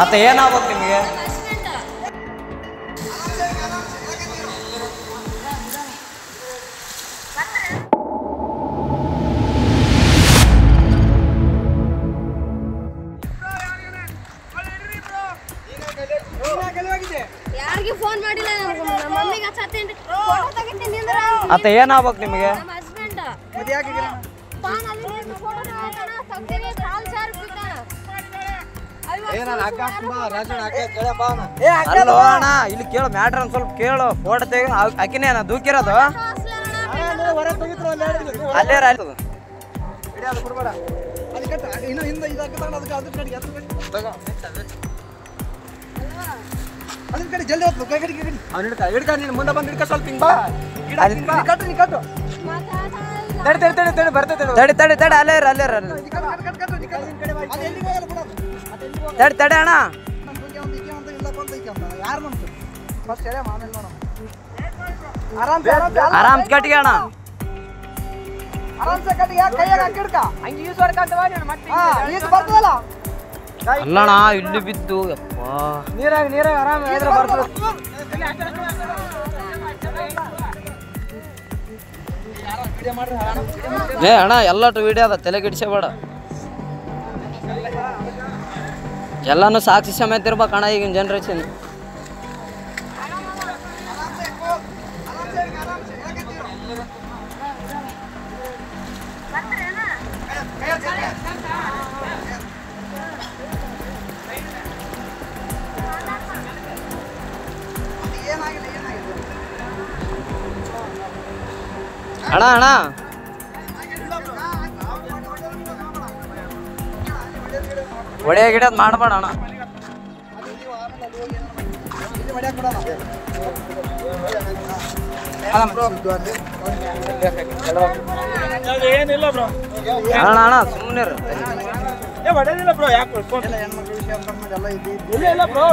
ಆತ ಏನಾಗ್ಬೇಕು ನಿಮಗೆ? ಯಾರಿಗೆ ಫೋನ್ ಮಾಡಿಲ್ಲ, ನಮ್ಮ ಮಮ್ಮಿಗೆ ಹಚ್ಚತ್ತೇನ್ರಿ. ಫೋಟೋ ತೆಗಿತೀನಿ ನಿಂದ್ರ. ಆತ ಏನಾಗ್ಬೇಕು ನಿಮಗೆ? ನಮ್ಮ ಹಸ್ಬೆಂಡ್. ಮತ್ತೆ ಯಾಕೆ ಪಾನ್ ಅಲ್ಲಿ ಫೋಟೋ ತಗೋತಾನ, ತೆಗ್ದಿವಿ ಕಾಲ್ ಸಾರ್ ಬಿಟ್ಟಾನ. ಅಲ್ಲೋ ಅಣ್ಣ, ಇಲ್ಲಿ ಕೇಳು ಮ್ಯಾಟ್ರ್ ಒಂದು ಸ್ವಲ್ಪ ಕೇಳು. ಫೋಟೋ ತೆಗಿ ಆಕಿನೇ ನಾ ದೂಕಿರೋದು ಅಲ್ಲೇ ಆಯ್ತದ. ಮುಂದೆ ಬಂದು ಹಿಡ್ಕ ಸ್ವಲ್ಪ ಹಿಂಗ್ ಬಾ. ತಡಿ ತಡಿ ತಡಿ ಅಲ್ಲೇ ಇರ ಅಲ್ಲೇ ಇರ ತಡಿ ತಡಿ ಅಣ್ಣ. ಆರಾಮ್ ಕಟ್ಟಿಗೆ ಅಣ್ಣ. ಅಲ್ಲಣ್ಣ ಇಲ್ಲಿ ಬಿದ್ದು ನೀರಾಗ ಆರಾಮ ಏ ಅಣ್ಣ ಎಲ್ಲಟು ವಿಡಿಯೋ ಅದ, ತಲೆ ಗಿಡ್ಸಬೇಡ. ಎಲ್ಲಾನು ಸಾಕ್ಷಿ ಸಮೇತ ಇರ್ಬೇಕು ಅಣ್ಣ ಈಗಿನ ಜನ್ರೇಷನ್. ಅಣ್ಣ ಅಣ್ಣ ಒಡೆ ಗಿಡದ್ ಮಾಡಬೇಡ ಅಣ್ಣ. ಏನಿಲ್ಲ ಬ್ರೋ, ಅಣ್ಣ ಅಣ್ಣ ಸುಮ್ಮನೆ ಹೊಡೆದಿಲ್ಲ ಬ್ರೋ. ಯಾಕೆ ಇಲ್ಲ ಬ್ರೋ,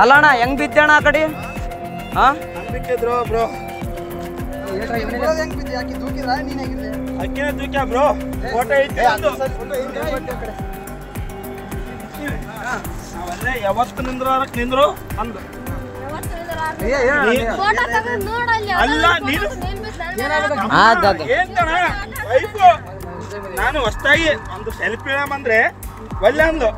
ಅಲ್ಲ ಅಣ್ಣ ಹೆಂಗ್ ಬಿದ್ದಣ್ಣ ಆ ಕಡೆ? ಹಾ ಬಿಟ್ಟಿದ್ರು ಬ್ರೋ, ಅಕ್ಕಿನ ದೂಕ್ಯ ಬ್ರೋ. ಫೋಟೋ ಐತಿ ನಾವಲ್ಲೇ ಯಾವತ್ತು ನಿಂದ್ರು ಅಂದು. ಫೋಟೋ ತೆಗೆದು ನೋಡಲ್ಲಿ. ಅಲ್ಲ ನೀನು ಏನ್ ವೈಫು ನಾನು ಹೊಸ್ತಾಗಿ ಒಂದು ಸೆಲ್ಫಿ ಬಂದ್ರೆ ಒಳ್ಳೆ ಅಂದು.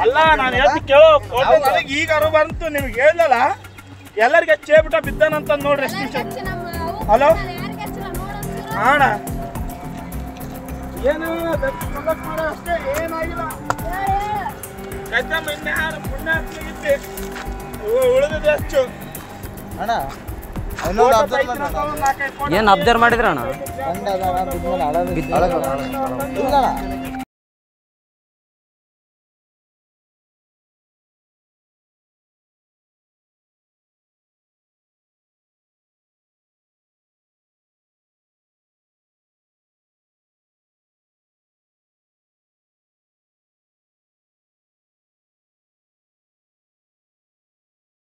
ಅಲ್ಲ ನಾನು ಹೇಳ್ತಿ ಕೇಳೋ, ಫೋಟೋ ನನಗೆ ಈಗ ಅರು ಬಂತು, ನಿಮ್ಗೆ ಹೇಳಲ್ಲ ಎಲ್ಲರಿಗೆ ಹಚ್ಚೇಬಿಟ್ಟ ಬಿದ್ದಾನಂತ ನೋಡ್ರಿ. ಹಲೋ ಅಣ್ಣ, ಏನು ಅಷ್ಟೇ, ಏನಾಗಿಲ್ಲ. ಕಚ್ಚಮ್ಮ ಇನ್ಯಾರು ಪುಣ್ಯ ಉಳಿದಿದೆ ಅಷ್ಟು ಅಣ್ಣ. ಏನ್ ಅಬ್ಸರ್ವ್ ಮಾಡಿದ್ರ ಅಣ್ಣ? ಇಲ್ಲ